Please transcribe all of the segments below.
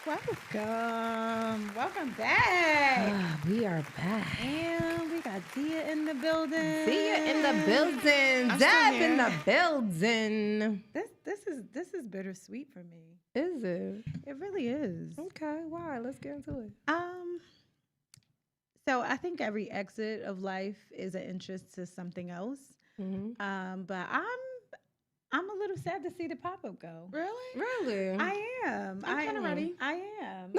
Welcome back. We are back. And we got Dia in the building. Dia in the building. I'm Deb still in the here. building. This is bittersweet for me. Is it? It really is. Okay, why? Let's get into it. So I think every exit of life is an interest to something else. But I'm a little sad to see the pop-up go. Really? Really? I am. I'm kinda ready. I am. He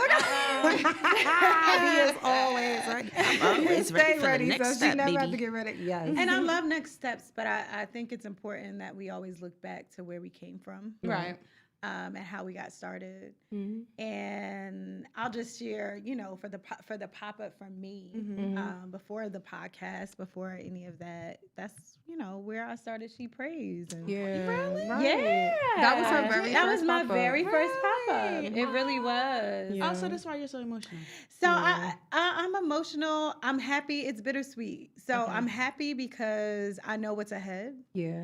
is always ready. I'm always ready Stay for ready, the next so step, she never baby. have to get ready. Yes. And I love next steps, but I think it's important that we always look back to where we came from. Right. And how we got started. Mm-hmm. And I'll just share, for the pop-up from me, before the podcast, before any of that, that's, where I started She Prays. And Yeah. Really? Right. Yeah. That was her very That first was my pop-up. very first pop-up. Really? It really was. Yeah. Oh, so that's why you're so emotional. So Yeah. I'm emotional. I'm happy. It's bittersweet. So Okay. I'm happy because I know what's ahead. Yeah.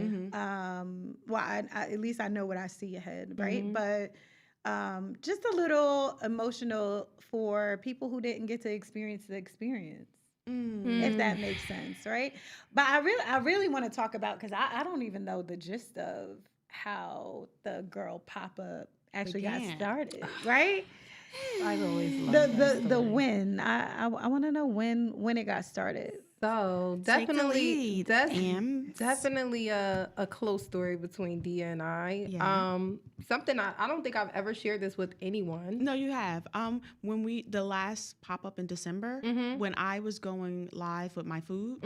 Well, I at least I know what I see ahead, right? Mhm. But just a little emotional for people who didn't get to experience the experience, if that makes sense, right? But I really want to talk about, because I don't even know the gist of how the girl pop up actually got Began. started, right? I've always loved that The story. when I want to know when it got started. So Take the definitely, lead, that's Ams. definitely a close story between Dia and I. Yeah. Something I don't think I've ever shared this with anyone. No, you have. When the last pop up in December, when I was going live with my food,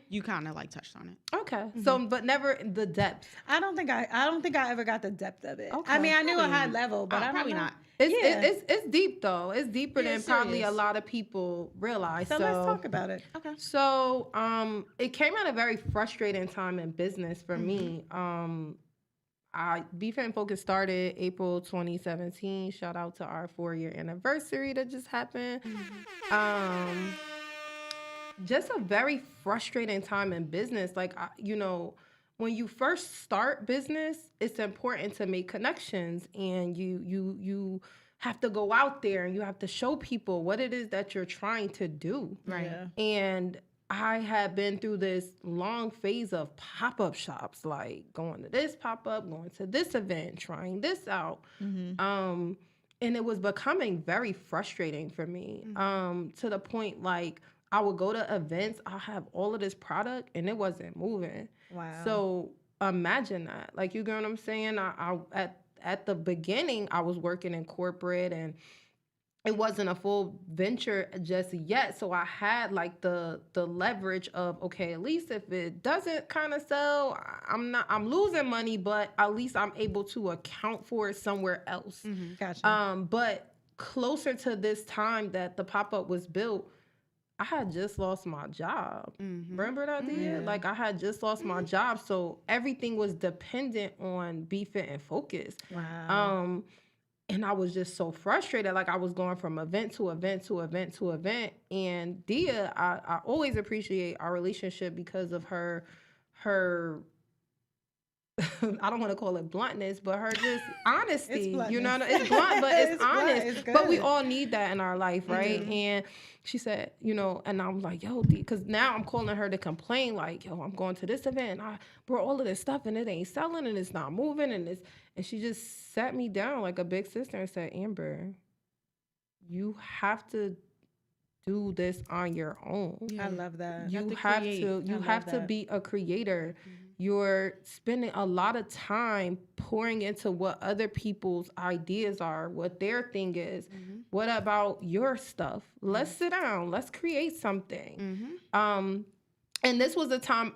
you kind of like touched on it. Okay. So, but never the depth. I don't think I ever got the depth of it. Okay. I mean, I knew a high Probably- level, but I don't probably know. not. It's deep though. It's deeper Yeah, than probably a serious. lot of people realize. So let's talk about it. Okay. So, it came at a very frustrating time in business for me. BFitNFocused started April 2017. Shout out to our 4-year anniversary that just happened. Just a very frustrating time in business. Like, when you first start business, it's important to make connections, and you have to go out there and you have to show people what it is that you're trying to do. Right. Yeah. And I had been through this long phase of pop-up shops, like going to this pop-up, going to this event, trying this out. And it was becoming very frustrating for me, to the point like I would go to events, I'll have all of this product and it wasn't moving. Wow. So imagine that. Like, you get what I'm saying? I at the beginning, I was working in corporate and it wasn't a full venture just yet. So I had like the leverage of, okay, at least if it doesn't kind of sell, I'm losing money, but at least I'm able to account for it somewhere else. Gotcha. But closer to this time that the pop-up was built, I had just lost my job. Remember that, Dia? Like, I had just lost my job. So everything was dependent on BFitNFocused. Wow. And I was just so frustrated. Like, I was going from event to event to event to event. And Dia, I always appreciate our relationship because of her I don't want to call it bluntness, but her just honesty. You know, bluntness. it's blunt, but it's, It's blunt, honest. it's But we good. all need that in our life, right? And she said, and I'm like, yo, because now I'm calling her to complain, like, yo, I'm going to this event and I brought all of this stuff and it ain't selling and it's not moving and she just sat me down like a big sister and said, Amber, you have to do this on your own. I love that. You to have create. to I love have to that. be a creator. You're spending a lot of time pouring into what other people's ideas are, what their thing is. What about your stuff? Let's sit down. Let's create something. And this was a time,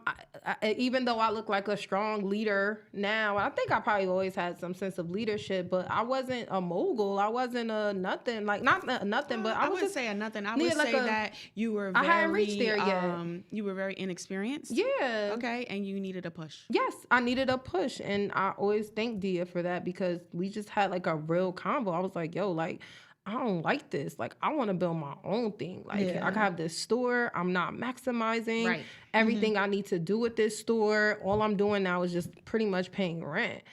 even though I look like a strong leader now, I think I probably always had some sense of leadership, but I wasn't a mogul. I wasn't a nothing, like not nothing, but I was wouldn't just, say a nothing. I need would like say a- that you were I very, hadn't reached there yet. you were very inexperienced. yeah. Okay, and you needed a push. Yes, I needed a push, and I always thank Dia for that because we just had like a real convo. I was like, yo, like, I don't like this. Like, I want to build my own thing. Like, Yeah. I have this store. I'm not maximizing Right. everything I need to do with this store. All I'm doing now is just pretty much paying rent.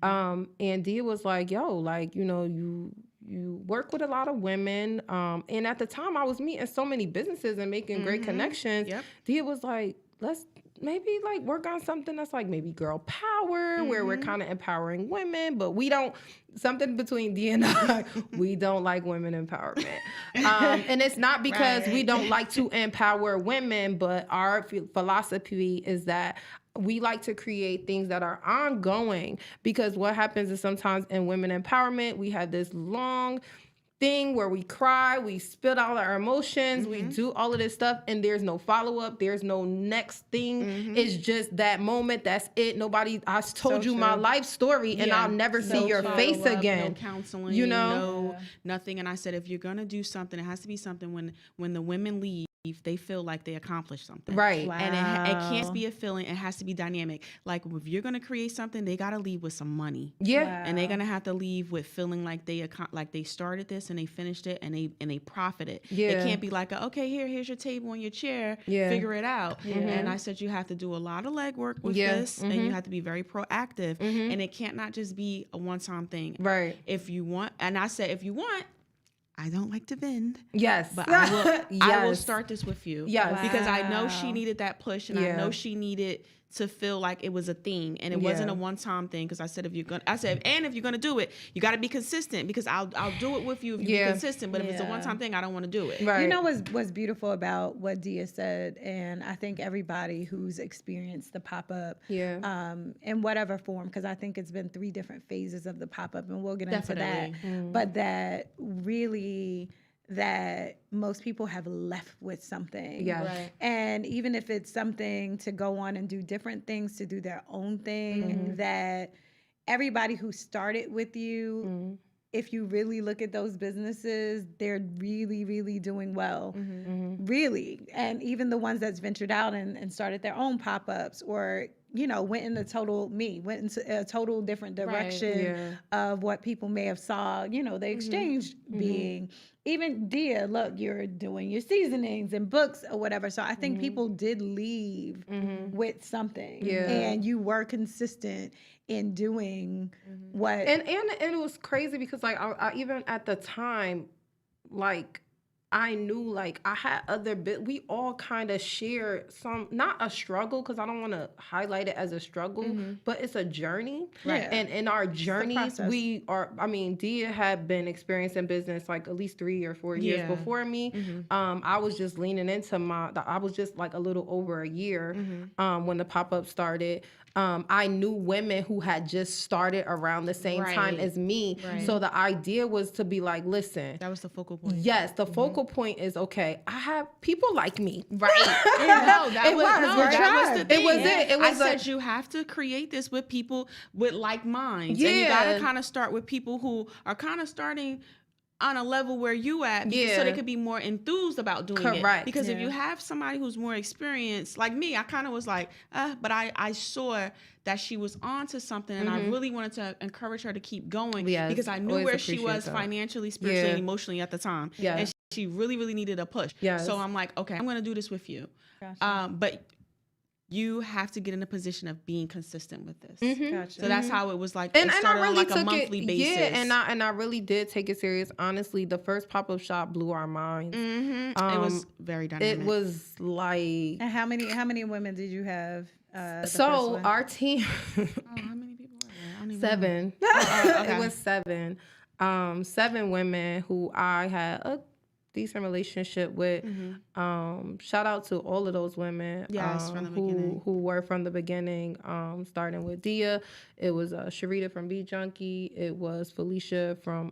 And Dia was like, yo, like, you you work with a lot of women. And at the time I was meeting so many businesses and making great connections. Yep. Dia was like, let's maybe like work on something that's like maybe girl power, where we're kind of empowering women, but we don't, something between Dia and I, we don't like women empowerment. And it's not because we don't like to empower women, but our philosophy is that we like to create things that are ongoing, because what happens is sometimes in women empowerment, we have this long thing where we cry, we spill out our emotions, we do all of this stuff, and there's no follow-up, there's no next thing. It's just that moment, that's it. Nobody, I told you my life story, and I'll never see your face again. No counseling, you know, no nothing. And I said, if you're gonna do something, it has to be something when the women leave, they feel like they accomplished something. Right. Wow. And it can't be a feeling. It has to be dynamic. Like if you're going to create something, they got to leave with some money. Yeah. Wow. And they're going to have to leave with feeling like they started this and they finished it and they profited. Yeah. It can't be like, okay, here's your table and your chair. Yeah. Figure it out. And I said, you have to do a lot of legwork with this, and you have to be very proactive. And it can't not just be a one-time thing. Right. If you want, and I said, if you want, I don't like to vend. Yes. But I will start this with you. Yes. Wow. Because I know she needed that push, and I know she needed to feel like it was a thing, and it wasn't a one-time thing. Because I said, if you're gonna do it, you got to be consistent, because I'll do it with you if you're consistent. But if it's a one-time thing, I don't want to do it. Right. You know what's beautiful about what Dia said, and I think everybody who's experienced the pop-up, in whatever form, because I think it's been 3 different phases of the pop-up, and we'll get into that. But that really, that most people have left with something. Yeah. Right. And even if it's something to go on and do different things, to do their own thing, that everybody who started with you, if you really look at those businesses, they're really, really doing well. Really. And even the ones that's ventured out and started their own pop-ups, or, you know, went into a total different direction of what people may have saw, you know, the exchange being. Even Dia, look, you're doing your seasonings and books or whatever. So I think people did leave with something. Yeah. And you were consistent in doing what. And it was crazy because, like, I even at the time, like, I knew, like, I had we all kind of share some, not a struggle, because I don't want to highlight it as a struggle, but it's a journey. Right. And in our journeys, Dia had been experiencing business like at least 3 or 4 years before me. I was just leaning into I was just like a little over a year when the pop-up started. I knew women who had just started around the same time as me. Right. So the idea was to be like, listen. That was the focal point. Yes, the focal point is, okay, I have people like me. Right. That was the thing. It was it. I said, you have to create this with people with like minds. Yeah. And you got to kind of start with people who are kind of starting on a level where you at, so they could be more enthused about doing it. Because if you have somebody who's more experienced, like me, I kind of was like, but I saw that she was onto something, and I really wanted to encourage her to keep going, because I knew where she was financially, spiritually, and emotionally at the time. Yeah. And she really, really needed a push. Yes. So I'm like, okay, I'm going to do this with you. Gotcha. But you have to get in a position of being consistent with this. Gotcha. So that's how it was like. And it started I really on like a monthly basis. Yeah, and I really did take it serious. Honestly, the first pop-up shop blew our minds. It was very dynamic. It was like. And how many women did you have? So our team. How many people were there? I don't even 7. Okay. It was 7. 7 women who I had a decent relationship with. Shout out to all of those women from the beginning. Who were from the beginning, starting with Dia. It was Sharita from Be Junkie. It was Felicia from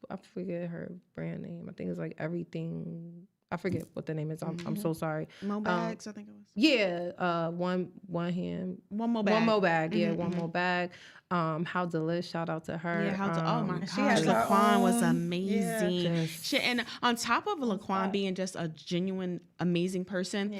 I forget her brand name. I think it's like Everything. I forget what the name is. I'm so sorry. Mo Bags, I think it was. Yeah, one hand. One more bag. One more bag. Yeah, one more bag. How Delish, shout out to her. Yeah, oh my gosh, Laquan was amazing. Yeah, and on top of Laquan being just a genuine, amazing person,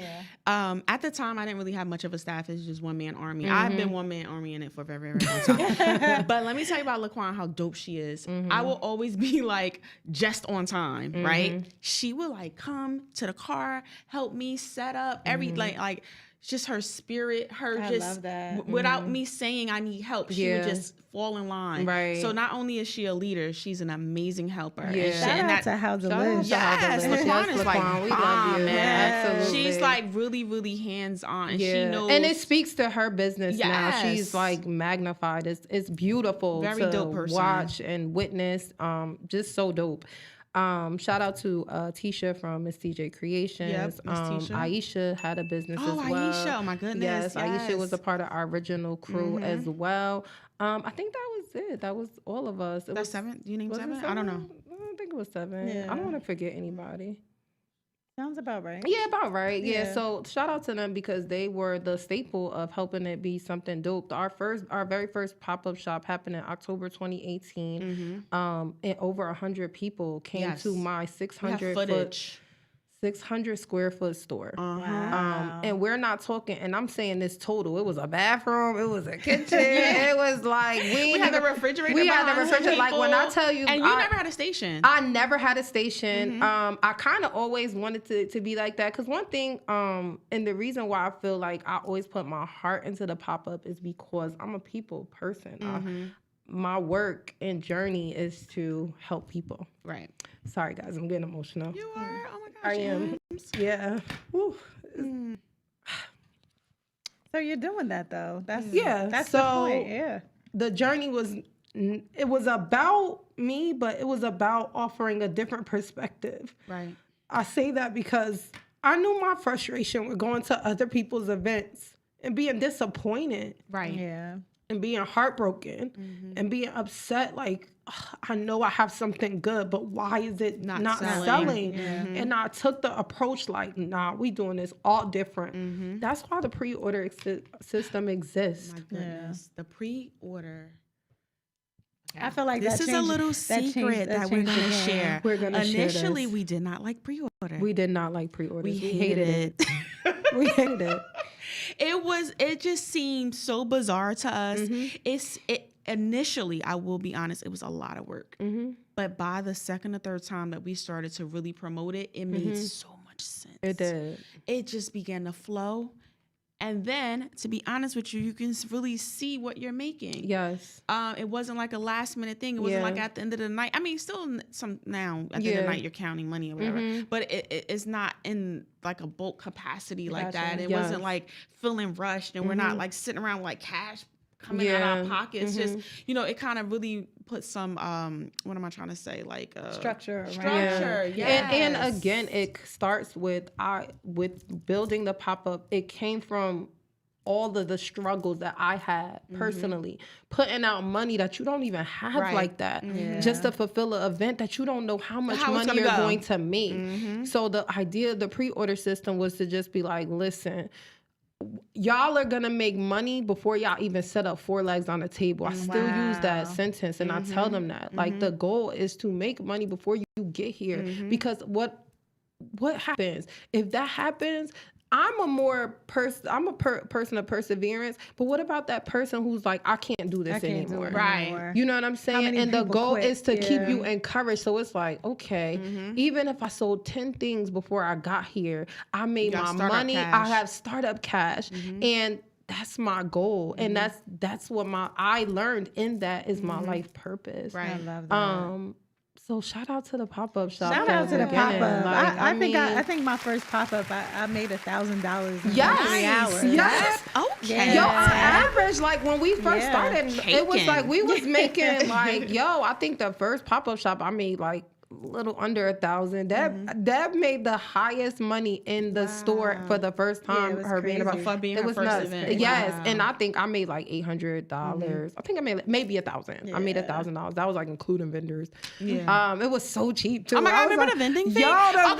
at the time I didn't really have much of a staff. It's just one-man army. I've been one-man army in it for a very, very long time. But let me tell you about Laquan, how dope she is. I will always be like just on time, right? She will like come to the car, help me set up every like just her spirit, love that. Without me saying I need help, she would just fall in line. Right. So not only is she a leader, she's an amazing helper. Yeah. Shout out to How to Live. Yes, Laquan is like we love you. man. Absolutely. She's like really, really hands on, and she knows. And it speaks to her business now. She's like magnified. It's beautiful. Very to dope person. watch and witness. Just so dope. Shout out to Tisha from Miss TJ Creations. Yep, Miss Tisha. Aisha had a business as well. Aisha, oh my goodness. Yes, Aisha was a part of our original crew as well. I think that was it. That was all of us. That's 7? You named 7? I don't know. I think it was 7. Yeah. I don't want to forget anybody. Sounds about right. Yeah, about right. Yeah. So shout out to them because they were the staple of helping it be something dope. Our very first pop-up shop happened in October 2018. And over 100 people came to my 600 square foot store. Wow. And we're not talking, and I'm saying this total. It was a bathroom, it was a kitchen, it was like we had the refrigerator. We had the refrigerator. Like when I tell you, and you never had a station. I never had a station. I kind of always wanted to be like that because one thing, and the reason why I feel like I always put my heart into the pop up is because I'm a people person. My work and journey is to help people. Right. Sorry, guys, I'm getting emotional. You are. Oh my gosh. I am. Yeah. Woo. So you're doing that though. That's so the point. Yeah. The journey was about me, but it was about offering a different perspective. Right. I say that because I knew my frustration with going to other people's events and being disappointed. Right. Yeah. And being heartbroken and being upset, like, I know I have something good, but why is it not selling? Yeah. And I took the approach like, nah, we doing this all different. That's why the pre-order system exists. My goodness. The pre-order. I feel like this is a little secret that we're going to share. We're going to share Initially, we did not like pre-order. We did not like pre-orders. We hated it. We hated it. It just seemed so bizarre to us. Initially, I will be honest, it was a lot of work. But by the second or third time that we started to really promote it, it made so much sense. It did. It just began to flow. And then, to be honest with you, you can really see what you're making. Yes. It wasn't like a last minute thing. It wasn't like at the end of the night. I mean, still some now at the end of the night you're counting money or whatever. But it's not in like a bulk capacity like that. It wasn't like feeling rushed and we're not like sitting around like cash coming out of our pockets. Just, it kind of really put some, what am I trying to say? Like structure. Structure, yes. And again, it starts with building the pop-up. It came from all of the struggles that I had personally, putting out money that you don't even have like that, just to fulfill an event that you don't know how much money you're going to make. So the idea of the pre-order system was to just be like, listen, y'all are gonna make money before y'all even set up 4 legs on the table. I still use that sentence and I tell them that. Like the goal is to make money before you get here. Because what happens? If that happens, I'm a person of perseverance, but what about that person who's like, I can't do this anymore? Right. You know what I'm saying? And the goal is to keep you encouraged. So it's like, okay, even if I sold 10 things before I got here, I made my money. I have startup cash. And that's my goal. And that's what I learned in that is my life purpose. Right. I love that. So shout out to the pop-up shop. Shout out to the pop-up. Like, I think my first pop-up, I made $1,000 in 3 hours. Yes. Okay. Yo, our average, like when we first started, it was like we was making like, I think the first pop-up shop I made like a little under 1,000. That made the highest money in the store for the first time. Her being her first event. Yes, and I think I made like $800. I think I made maybe 1,000. I made $1,000. That was like including vendors. It was so cheap too. Oh my God, remember the vending fee? The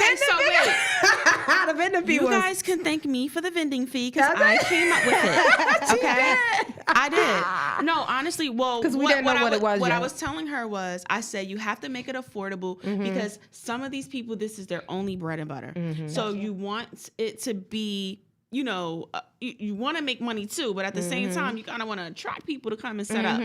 vending fee. You guys can thank me for the vending fee because I came up with it. Okay, I did. No, honestly, because we didn't know what it was. What I was telling her was, I said you have to make it affordable. Because some of these people, this is their only bread and butter. So you want it to be, you want to make money too, but at the same time, you kind of want to attract people to come and set up.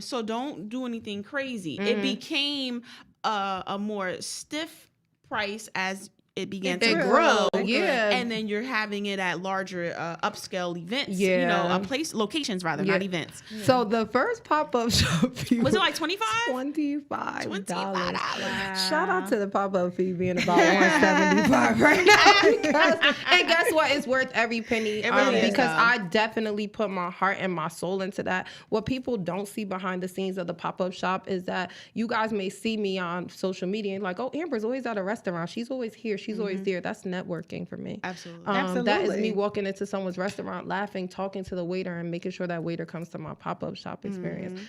So don't do anything crazy. It became a more stiff price as it began to grow. and then you're having it at larger upscale events. You know, locations rather, not events. Yeah. So the first pop-up shop fee was it like $25? $25. Wow. Shout out to the pop-up fee being about $175 right now. And guess what? It's worth every penny. Because I definitely put my heart and my soul into that. What people don't see behind the scenes of the pop-up shop is that you guys may see me on social media and like, oh, Amber's always at a restaurant. She's always here. She's always there. That's networking for me. Absolutely. That is me walking into someone's restaurant, laughing, talking to the waiter, and making sure that waiter comes to my pop-up shop experience.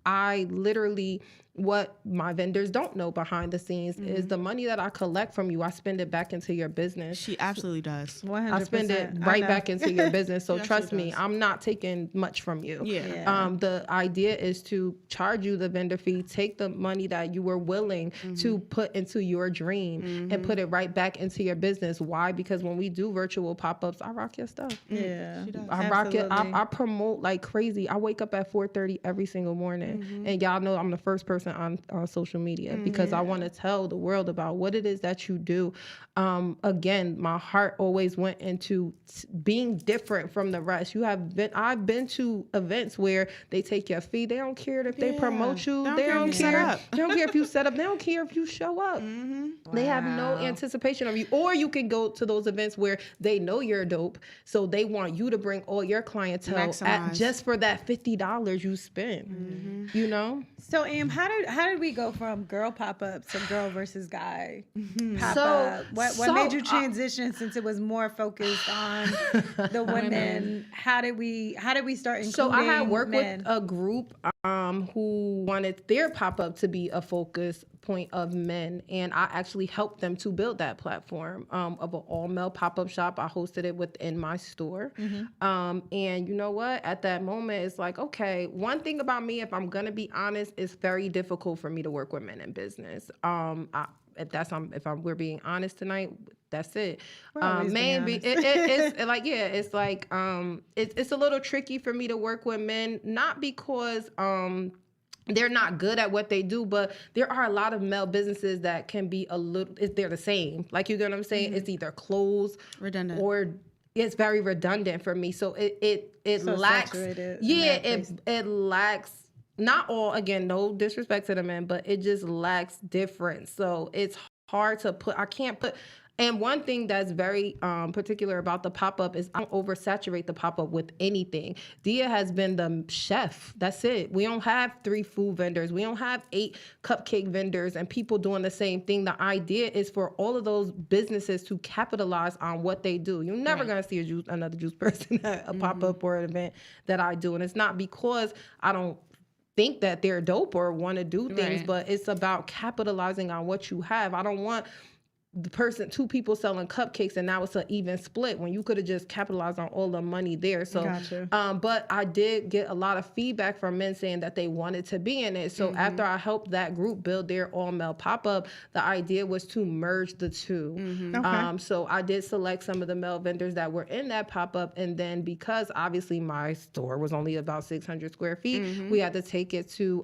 I literally, what my vendors don't know behind the scenes is the money that I collect from you, I spend it back into your business. She absolutely does. 100%. I spend it right back into your business. So trust me, I'm not taking much from you. The idea is to charge you the vendor fee, take the money that you were willing to put into your dream and put it right back into your business. Why? Because when we do virtual pop-ups, I rock your stuff. I rock it. I promote like crazy. I wake up at 4:30 every single morning. And y'all know I'm the first person on social media because I want to tell the world about what it is that you do. Again, my heart always went into being different from the rest. I've been to events where they take your fee. They don't care if they promote you. They don't care. They don't care if you set up. They don't care if you show up. They have no anticipation of you. Or you can go to those events where they know you're dope, so they want you to bring all your clientele just for that $50 you spend. You know. So, how did we go from girl pop-up to girl versus guy pop-up? What made you transition since it was more focused on the women? How did we start including So I had worked men? with a group who wanted their pop-up to be a focus point of men, and I actually helped them to build that platform of an all-male pop-up shop. I hosted it within my store. And you know what? At that moment, it's like, okay, one thing about me, if I'm gonna be honest, it's very difficult for me to work with men in business. If we're being honest tonight, that's it. Maybe it's a little tricky for me to work with men, not because they're not good at what they do, but there are a lot of male businesses that can be they're the same. Like, you get what I'm saying? It's either closed, redundant, or it's very redundant for me. So it lacks. It lacks. Not all, again, no disrespect to the men, but it just lacks difference. So it's hard to put. I can't put. And one thing that's very particular about the pop-up is I don't oversaturate the pop-up with anything. Dia has been the chef. That's it. We don't have 3 food vendors. We don't have 8 cupcake vendors and people doing the same thing. The idea is for all of those businesses to capitalize on what they do. You're never going to see another juice person at a pop-up or an event that I do. And it's not because I don't think that they're dope or want to do things, but it's about capitalizing on what you have. I don't want two people selling cupcakes and now it's an even split when you could have just capitalized on all the money there. So, but I did get a lot of feedback from men saying that they wanted to be in it. So after I helped that group build their all-male pop-up, the idea was to merge the two. So I did select some of the male vendors that were in that pop-up, and then because obviously my store was only about 600 square feet, we had to take it to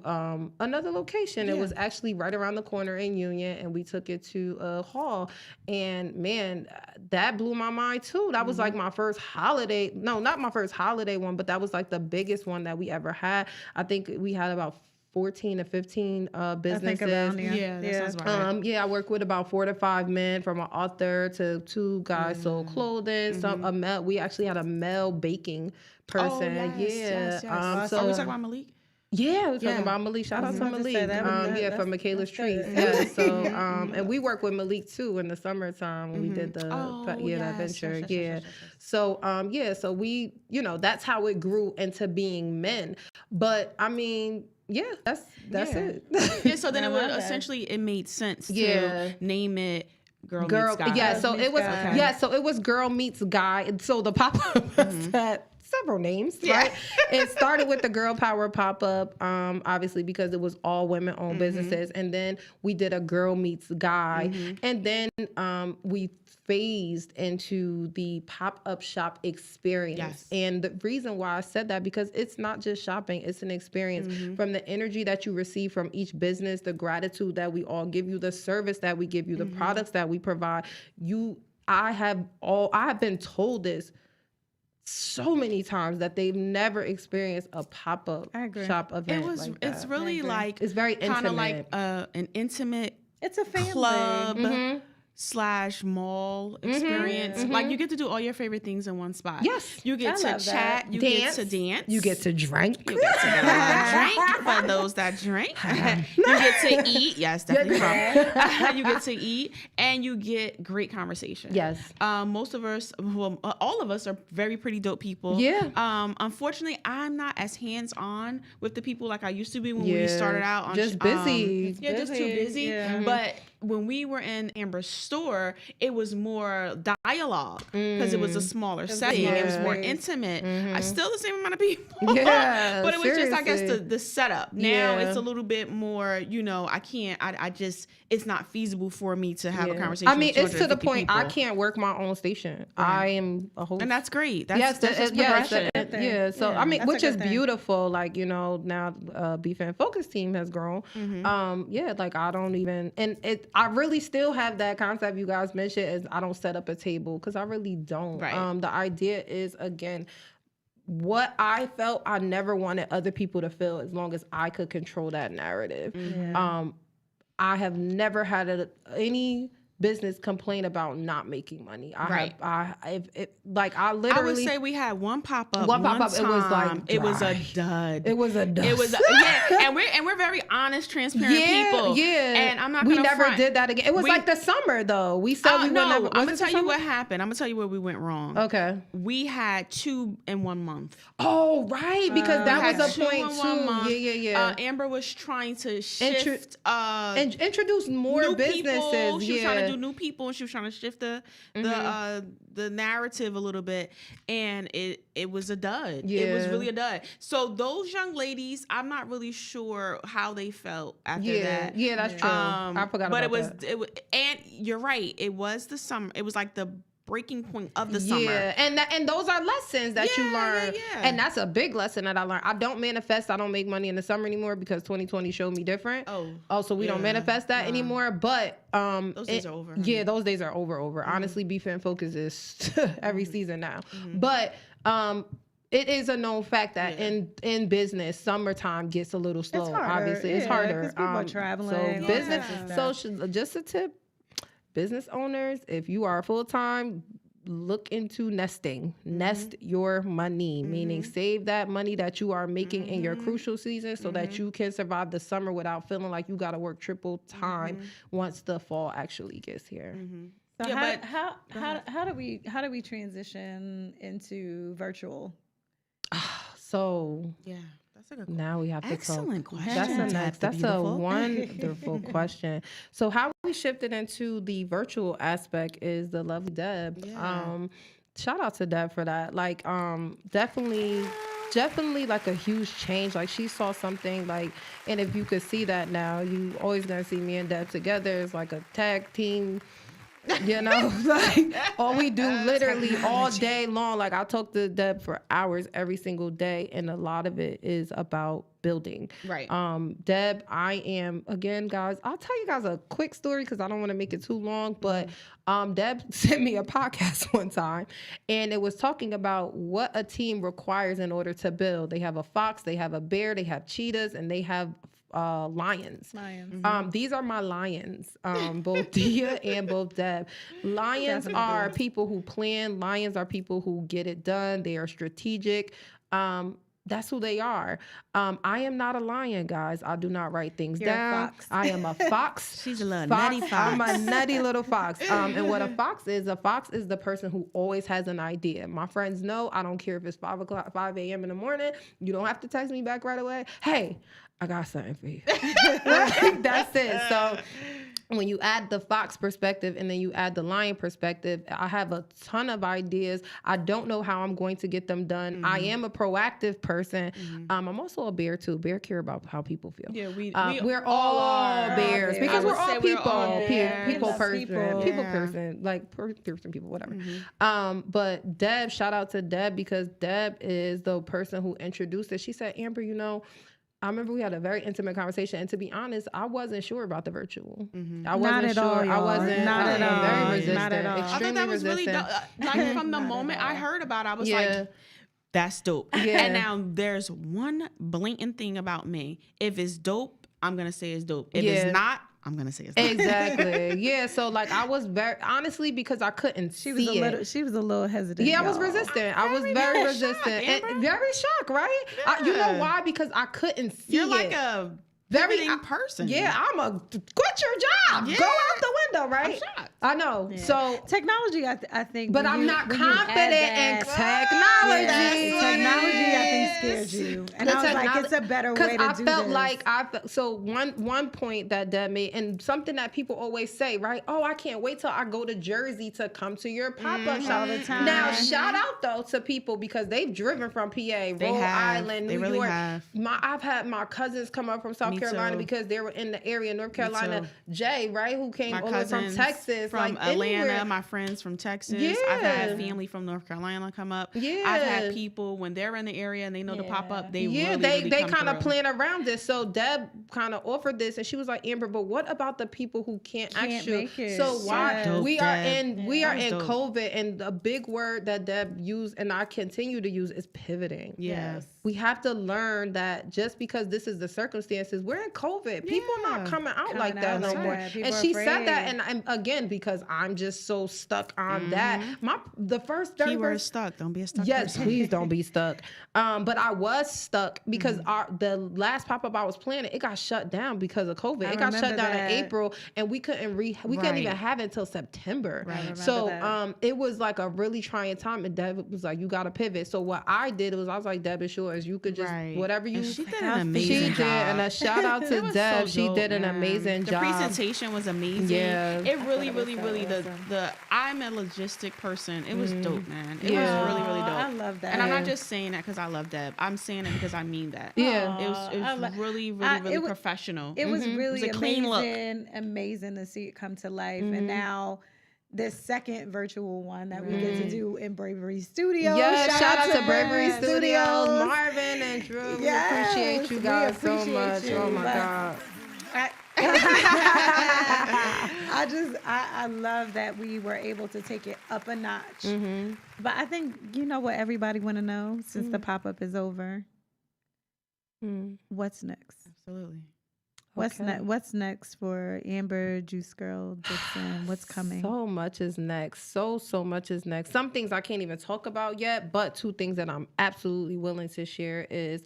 another location. It was actually right around the corner in Union, and we took it to a hall. And man, that blew my mind too. That was like my first holiday. No, not my first holiday one, but that was like the biggest one that we ever had. I think we had about 14 to 15 businesses. That sounds about right. I work with about 4 to 5 men, from an author to 2 guys sold clothing. We actually had a male baking person. Yes. So are we talking about Malik? Yeah, we're talking about Malik. Shout out to Malik. From Michaela's Trees. So, and we work with Malik too in the summertime when we did that venture. So, so we, that's how it grew into being men. But I mean, that's it. So then it would essentially, it made sense to name it Girl Meets Guy. Yeah, so it was so it was Girl Meets Guy. And so the pop-up had several names, right? It started with the Girl Power pop-up, obviously because it was all women-owned businesses, and then we did a Girl Meets Guy, and then we phased into the pop-up shop experience. And the reason why I said that, because it's not just shopping, it's an experience. From the energy that you receive from each business, the gratitude that we all give you, the service that we give you, the products that we provide, I have been told this so many times that they've never experienced a pop-up shop event. It's really like it's very intimate. Kind of like an intimate. It's a family club. / mall experience. Like you get to do all your favorite things in one spot. Yes. You get to chat. You get to dance. You get to drink. You get to drink for those that drink. You get to eat. Yes, definitely. You get to eat and you get great conversation. Yes. Most of us, well, all of us are very pretty dope people. Yeah. Unfortunately, I'm not as hands-on with the people like I used to be when we started out. On just busy. Just too busy. Yeah. But when we were in Amber's store, it was more dialogue because it was a smaller setting. It was more intimate. Still the same amount of people. Yeah, but it was just, I guess, the setup. Now it's a little bit more, it's not feasible for me to have a conversation. I mean, with it's to the point people. I can't work my own station. I am a host. And that's great. That's progression. So, I mean, which is beautiful. Like, now BFitNFocused team has grown. Like I don't even, and I really still have that concept you guys mentioned is I don't set up a table because I really don't. Right. The idea is, again, what I felt I never wanted other people to feel as long as I could control that narrative. I have never had any business complain about not making money. I literally, I would say we had one pop-up. One pop-up. It was like it was a dud. It was a dud. It was and we're very honest, transparent people. Yeah. And I'm not we gonna never front. did that again. It was like the summer though. We said we would never. I'm gonna tell you what happened. I'm gonna tell you where we went wrong. Okay. We had 2 in 1 month. Oh right, because that was a point too. Yeah. Amber was trying to shift and introduce more businesses. People. She was trying to do new people, and she was trying to shift the narrative a little bit, and it was a dud. Yeah. It was really a dud. So those young ladies, I'm not really sure how they felt after that. Yeah, that's true. I forgot about that. It was, and you're right. It was the summer. It was like the breaking point of the summer. Yeah, and those are lessons that you learn. Yeah. And that's a big lesson that I learned. I don't manifest. I don't make money in the summer anymore because 2020 showed me different. So we don't manifest that anymore. But those days are over. Yeah, those days are over. Honestly, BFitNFocused is every season now. But it is a known fact that in business, summertime gets a little slow. It's harder. Obviously, it's harder. Because people are traveling. So business. Just a tip. Business owners, if you are full-time, look into nesting. Nest your money, meaning save that money that you are making in your crucial season so that you can survive the summer without feeling like you got to work triple time once the fall actually gets here. So how do we transition into virtual? That's a good question. Now we have to talk. Excellent question. That's a wonderful question. So how we shifted into the virtual aspect is the lovely Deb. Yeah. Shout out to Deb for that. Like, definitely like a huge change. Like she saw something like, and if you could see that now, you always gonna see me and Deb together. It's like a tag team. Like all we do literally all day long. Like I talk to Deb for hours every single day, and a lot of it is about building. Right. Deb, I am, again, guys, I'll tell you guys a quick story because I don't want to make it too long, but Deb sent me a podcast one time, and it was talking about what a team requires in order to build. They have a fox, they have a bear, they have cheetahs, and they have lions. These are my lions, both Dia and both Deb. Lions are people who plan. Lions are people who get it done. They are strategic. That's who they are. I am not a lion, guys. I do not write things down. I am a fox. She's a little nutty fox. I'm a nutty little fox. And what a fox is the person who always has an idea. My friends know, I don't care if it's 5 a.m. in the morning. You don't have to text me back right away. Hey, I got something for you. That's it. So when you add the fox perspective and then you add the lion perspective, I have a ton of ideas. I don't know how I'm going to get them done. I am a proactive person. I'm also a bear too. Bear care about how people feel. Yeah, we're all bears because we're all people. People person, whatever. But Deb, shout out to Deb because Deb is the person who introduced it. She said, Amber, I remember we had a very intimate conversation, and to be honest, I wasn't sure about the virtual. I wasn't Not at sure. all, I wasn't. Not at all. Very resistant. Not at all. I thought that was really dope. Like from the moment I heard about it, I was like, that's dope. Yeah. And now there's one blatant thing about me. If it's dope, I'm going to say it's dope. If it's not, I'm going to say it's not. Exactly. Yeah. So like I was very, honestly, because I couldn't see it. She was a little hesitant. Yeah, I was resistant. I was very resistant. Shocked, and very shocked, right? Yeah. You know why? Because I couldn't see You're it. like a very person. Yeah, I'm a quit your job. Yeah. Go out the window, right? I'm shocked. I know. Yeah. So technology, I think. but I'm not confident in technology. Yeah, technology, I think, scared you. And I was like, it's a better way to do this. Because I felt like so one point that Deb made, and something that people always say, right? Oh, I can't wait till I go to Jersey to come to your pop-up shop. All the time. Now, shout out though to people because they've driven from PA, Rhode Island, New really York. Have. I've had my cousins come up from South Carolina because they were in the area, North Carolina. Jay, right, who came over from Texas, from like Atlanta. anywhere. My friends from Texas. Yeah. I've had family from North Carolina come up. Yeah. I've had people when they're in the area and they know to pop up. They they kind of plan around this. So Deb kind of offered this, and she was like, Amber, but what about the people who can't actually? So why we are in COVID, and the big word that Deb used and I continue to use is pivoting. Yes. We have to learn that just because this is the circumstances, we're in COVID. People are not coming out like that no more. And she said that, and again, because I'm just so stuck on that. The first keyword stuck. Don't be a stuck person. Please don't be stuck. But I was stuck because the last pop-up I was planning, it got shut down because of COVID. It got shut down in April, and we couldn't couldn't even have it until September. So it was like a really trying time, and Deb was like, you got to pivot. So what I did was I was like, Deb, it's yours. You could just whatever you. And she did an amazing job. And a shout out to Deb. She did an amazing job. The presentation was amazing. Yeah. It really the I'm a logistic person. It was dope, man. It was really dope. I love that. And I'm not just saying that because I love Deb. I'm saying it because I mean that. Yeah. It was really professional. It was really it was a clean look. amazing to see it come to life. And now this second virtual one that we get to do in Bravery Studios. Yes, shout out to Bravery Studios, Marvin and Drew. We appreciate you guys so much. Oh my God. I love that we were able to take it up a notch. But I think you know what everybody want to know since the pop-up is over. What's next? Absolutely. What's next for Amber, Juice Girl, Dixon? What's coming? So much is next. So much is next. Some things I can't even talk about yet, but two things that I'm absolutely willing to share is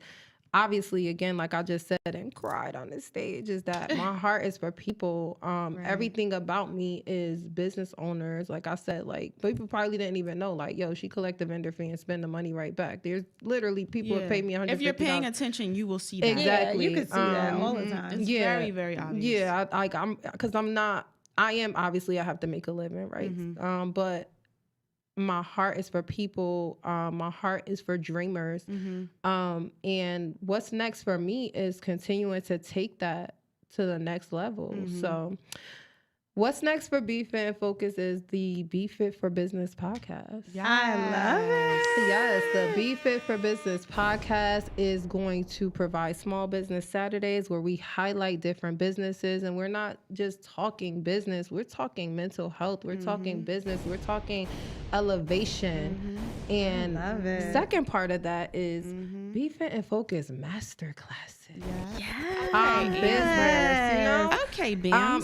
obviously, again, like I just said and cried on this stage, is that my heart is for people. Everything about me is business owners. Like I said, like people probably didn't even know, like, yo, she collect the vendor fee and spend the money right back. There's literally people who pay me $150. If you're paying attention, you will see that. Exactly. Yeah, you can see that all the time. It's very, very obvious. Yeah, I am obviously I have to make a living, right? But my heart is for people. My heart is for dreamers. And what's next for me is continuing to take that to the next level. So what's next for BFitNFocused is the Be Fit for Business podcast. Yes. I love it. Yes, the Be Fit for Business podcast is going to provide Small Business Saturdays where we highlight different businesses, and we're not just talking business, we're talking mental health, we're talking business, we're talking elevation. And the second part of that is Be BFitNFocused master classes. Business, you know? Okay, Bam.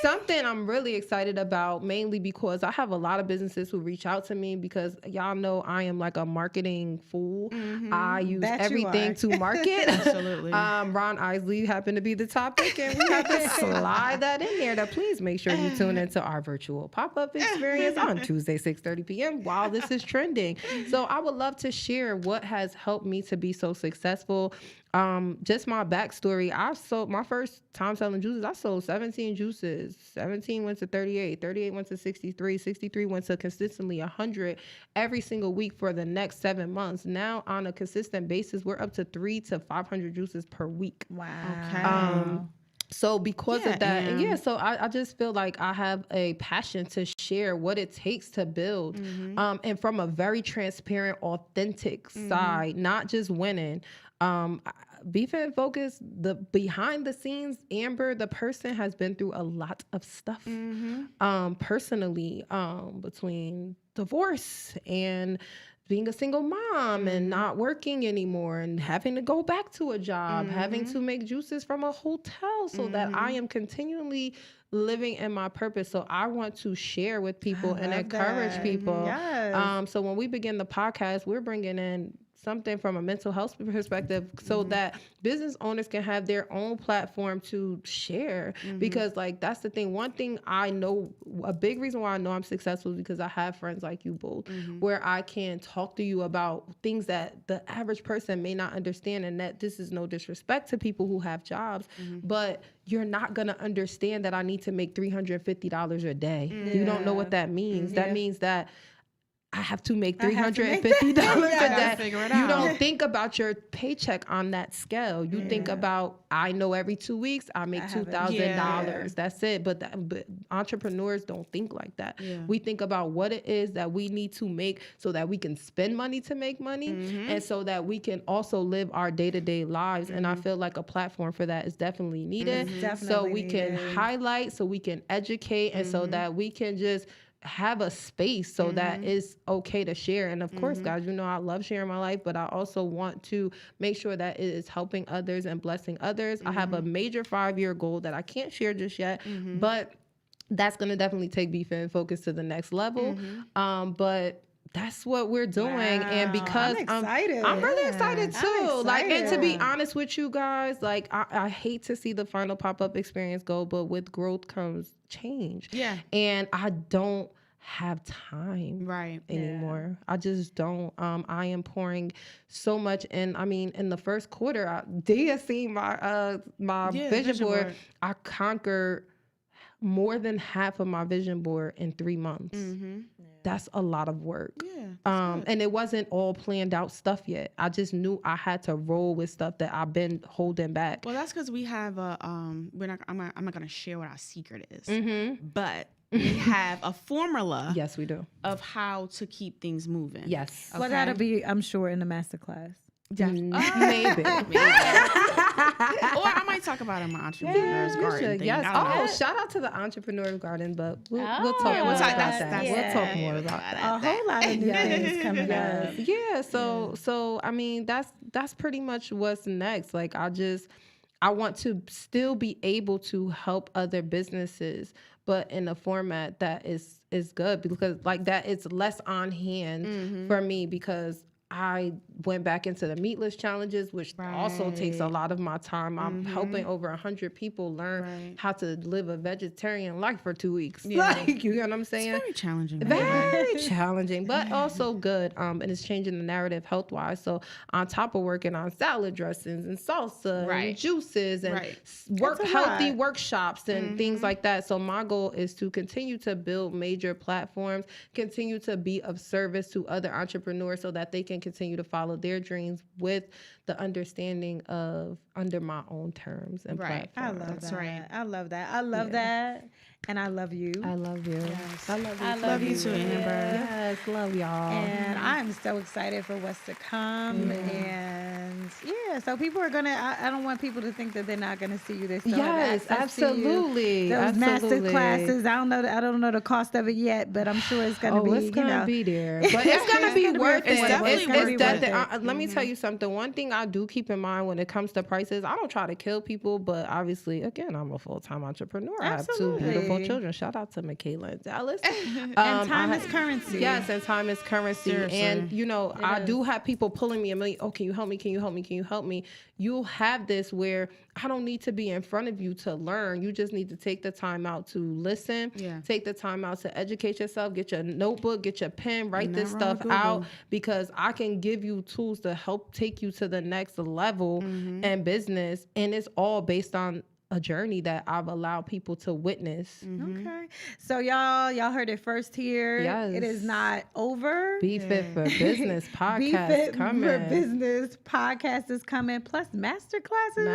Something I'm really excited about, mainly because I have a lot of businesses who reach out to me because y'all know I am like a marketing fool. I use everything to market. Absolutely. Ron Isley happened to be the topic, and we have to slide that in there. To please make sure you tune into our virtual pop-up experience on Tuesday, 6:30 p.m. while this is trending. So I would love to share what has helped me to be so successful. Just my backstory. I sold my first time selling juices. I sold 17 juices. 17 went to 38. 38 went to 63. 63 went to consistently 100 every single week for the next 7 months. Now on a consistent basis, we're up to 300 to 500 juices per week. Wow. Okay. So because of that, so I just feel like I have a passion to share what it takes to build, and from a very transparent, authentic side, not just winning. BFitNFocused, the behind the scenes, Amber, the person, has been through a lot of stuff personally, between divorce and being a single mom and not working anymore and having to go back to a job, having to make juices from a hotel so that I am continually living in my purpose. So I want to share with people and encourage people. Yes. So when we begin the podcast, we're bringing in something from a mental health perspective so that business owners can have their own platform to share. Because like, that's the thing. One thing I know, a big reason why I know I'm successful is because I have friends like you both, where I can talk to you about things that the average person may not understand. And that this is no disrespect to people who have jobs, but you're not going to understand that I need to make $350 a day. You don't know what that means. That means that I have to make $350 a day. You don't think about your paycheck on that scale. You think about, I know every 2 weeks I make $2,000. That's it. But entrepreneurs don't think like that. We think about what it is that we need to make so that we can spend money to make money, and so that we can also live our day-to-day lives. And I feel like a platform for that is definitely needed. So we can highlight, so we can educate, and so that we can just have a space so that it's okay to share. And of course, guys, you know, I love sharing my life, but I also want to make sure that it is helping others and blessing others. I have a major 5-year goal that I can't share just yet, but that's going to definitely take BFitNFocused to the next level. But that's what we're doing. Wow. And because I'm really excited too. Like, and to be honest with you guys, like, I hate to see the final pop-up experience go, but with growth comes change. And I don't have time anymore. I just don't. I am pouring so much. And I mean, in the first quarter, Dia seen my vision board. I conquered more than half of my vision board in 3 months. That's a lot of work. And it wasn't all planned out stuff yet. I just knew I had to roll with stuff that I've been holding back. Well, that's because we have a I'm not gonna share what our secret is, but we have a formula. Yes, we do. Of how to keep things moving. Yes. Okay? Well, that'll be, I'm sure, in the masterclass. Maybe. Or I might talk about it in my entrepreneur's garden thing. Yes. Shout out to the entrepreneur's garden, but we'll talk more about that. We'll talk more about that. A whole lot of new things coming up. Yeah. So I mean, that's pretty much what's next. Like, I want to still be able to help other businesses, but in a format that is good, because like that, it's less on hand for me, because I went back into the meatless challenges, which also takes a lot of my time. I'm helping over 100 people learn how to live a vegetarian life for 2 weeks. Like, you know what I'm saying? It's very challenging. Very challenging, but also good. And it's changing the narrative health-wise. So on top of working on salad dressings and salsa and juices and healthy workshops and things like that. So my goal is to continue to build major platforms, continue to be of service to other entrepreneurs so that they can continue to follow their dreams with the understanding of under my own terms and platforms. I love that. I love that. I love that. And I love you. I love you. Yes. I love you. I love you too, Amber. Yes, love y'all. And I'm so excited for what's to come. And so people are gonna. I don't want people to think that they're not gonna see you. They still have access to you. Those master classes. I don't know the cost of it yet, but I'm sure it's gonna be. It's gonna be there. But it's gonna be worth it. It's definitely worth it. Let me tell you something. One thing I do keep in mind when it comes to prices, I don't try to kill people, but obviously, again, I'm a full-time entrepreneur. I have 2 beautiful children. Shout out to Michaela and Dallas. And time is currency. Yes, and time is currency. Seriously. And you know, I do have people pulling me a million. Oh, can you help me? Can you help me? Can you help me? You'll have this where I don't need to be in front of you to learn. You just need to take the time out to listen. Take the time out to educate yourself. Get your notebook, get your pen, write this stuff out, because I can give you tools to help take you to the next level in business. And it's all based on a journey that I've allowed people to witness. Okay. So y'all heard it first here. Yes. It is not over. Be Fit for Business podcast Be Fit coming. for Business podcast is coming. Plus master classes.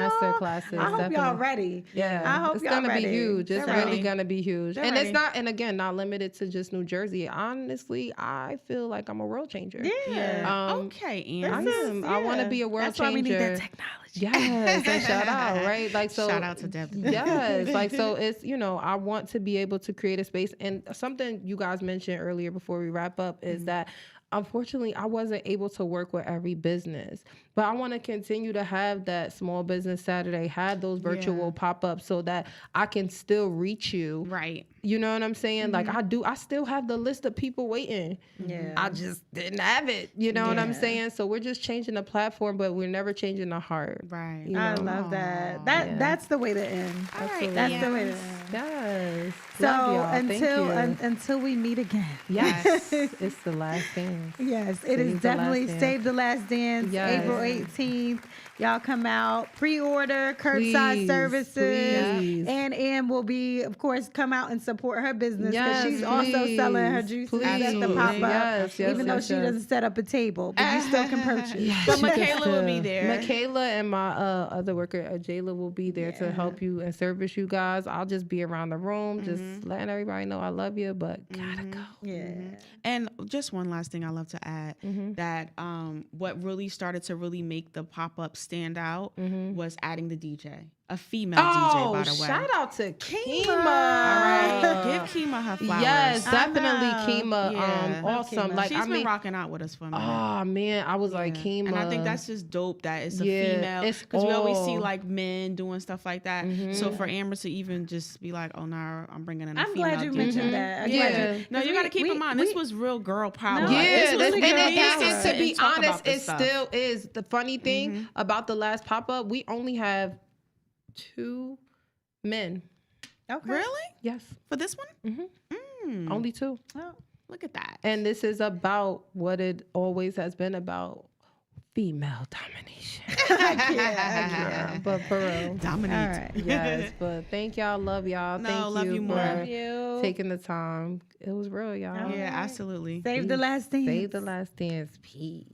I hope y'all ready. Yeah. I hope it's y'all gonna ready. be huge. It's really gonna be huge. They're and ready. it's not, and again, not limited to just New Jersey. Honestly, I feel like I'm a world changer. Yeah. Okay, I Anne. am. I want to be a world That's changer. why we need that technology. Yes, and shout out, right? Like, so shout out to Deb. Yes, like, so it's, I want to be able to create a space. And something you guys mentioned earlier before we wrap up is that unfortunately I wasn't able to work with every business, but I want to continue to have that small business Saturday, have those virtual pop-ups so that I can still reach you. Right. You know what I'm saying? Like I still have the list of people waiting. Yeah. I just didn't have it. You know what I'm saying? So we're just changing the platform, but we're never changing the heart. Right. I love that. That's the way to end. All right, That's the way to end. Yes. So Love y'all. until we meet again. Yes. It's the last dance. Yes, it is definitely Save the Last Dance, Yes. April 18th. Y'all come out, pre-order, curbside Please, services, please. and Ann will be, of course, come out and support her business because Yes, she's also selling her please, juices at the please. pop-up, Yes, even though yes, she yes. doesn't set up a table, but you still can purchase. But She can Michaela will be still- there. Michaela and my other worker, Jayla, will be there to help you and service you guys. I'll just be around the room, just letting everybody know I love you, but gotta go. Yeah. And just one last thing I love to add that what really started to really make the pop-up stand out was adding the DJ. A female DJ, by the way. Shout out to Kima. All right. Give Kima her flowers. Yes, I definitely know. Kima. Yeah. Awesome. Kima. Like, She's been rocking out with us for a minute. oh man, I was like Kima. And I think that's just dope that it's a Yeah, female. it's Because we always see all- like men doing stuff like that. So for Amber to even just be like, oh, no, I'm bringing in a I'm female glad you DJ. mentioned that. I'm glad Yeah. you- No, you got to keep in mind, this was real girl power. No, Like, it this is. was And girl it is, power. and to be talk honest, about this it stuff. still is. The funny thing about the last pop-up, we only have 2 men. Okay. Really? Yes. For this one? Only 2. Oh. Look at that. And this is about what it always has been about, female domination. I can't. But for real. Dominate. All right. Yes, but thank y'all. Love y'all. No, thank love you you for more. Love you. taking the time. It was real, y'all. Yeah, absolutely. Save the last dance. Save the last dance. Peace.